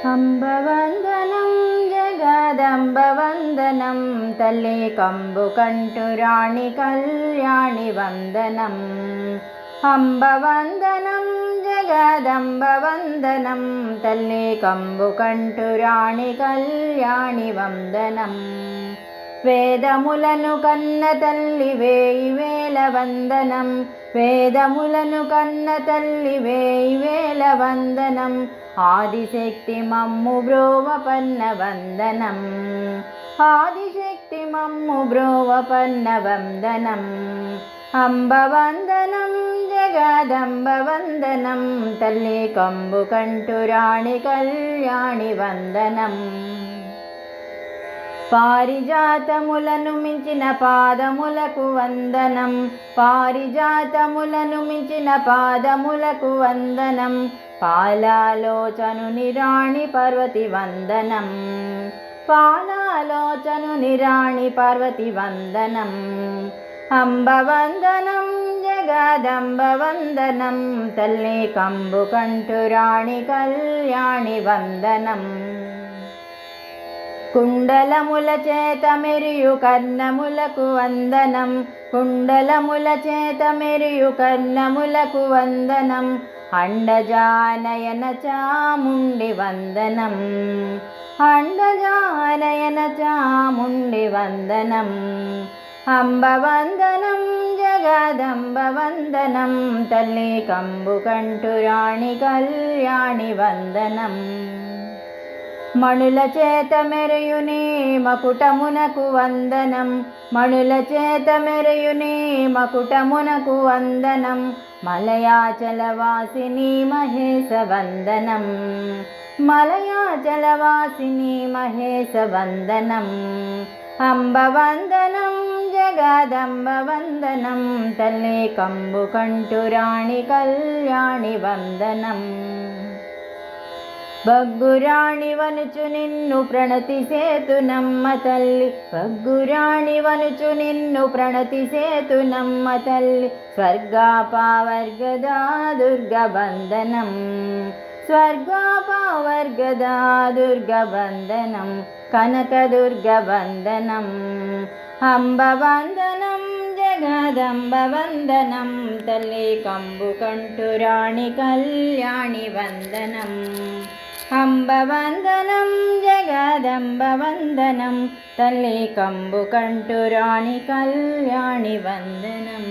అంబవందనం జగదంబవందనం తల్లి కంబుకంఠురాణి కళ్యాణి వందనం. అంబవందనం జగదంబవందనం తల్లి కంబుకంఠురాణి కళ్యాణి వందనం. వేదములను కన్న తల్లి వేయి వేల వందనం. వేదములను కన్న తల్లి వేయి వేల వందనం. ఆదిశక్తి మమ్ము బ్రోవపన్న వందనం. ఆదిశక్తి మమ్ము బ్రోవపన్న వందనం. అంబవందనం జగదంబవందనం తల్లి కంబుకంఠురాణి కళ్యాణి వందనం. పారిజాతములను మించిన పాదములకు వందనం. పారిజాతములను మించిన పాదములకు వందనం. పాలాలోచనుని రాణి పార్వతి వందనం. పాలాలోచనుని రాణి పార్వతి వందనం. అంబవందనం జగదంబవందనం తల్లి కంబుకంఠురాణి కళ్యాణి వందనం. కుండలముల చేత మెరియు కర్ణములకు వందనం. కుండలముల చేత మెరియు కర్ణములకు వందనం. అండజానయన చాముండి వందనం. అండజానయన చాముండి వందనం. అంబవందనం జగదంబవందనం తల్లి కంబుకంఠురాణి కళ్యాణి వందనం. మణుల చేత మెరయుని మకుటమునకు వందనం. మణుల చేత మెరయుని మకుటమునకు వందనం. మలయాచలవాసిని మహేశ వందనం. మలయాచలవాసిని మహేశ వందనం. అంబవందనం జగదంబవందనం తల్లి కంబుకంఠురాణి కళ్యాణి వందనం. బగ్గురాణి వనుచు నిన్ను ప్రణతి సేతునమ్మ తల్లి. బగ్గురాణి వనుచు నిన్ను ప్రణతి సేతునమ్మ తల్లి. స్వర్గాపవర్గదా దుర్గ వందనం. స్వర్గాపవర్గదా దుర్గ వందనం. కనకదుర్గ వందనం. అంబవందనం జగదంబవందనం తల్లి కంబుకంఠురాణి కళ్యాణి వందనం. అంబవందనం జగదంబవందనం తల్లి కంబుకంఠురాణి కళ్యాణి వందనం.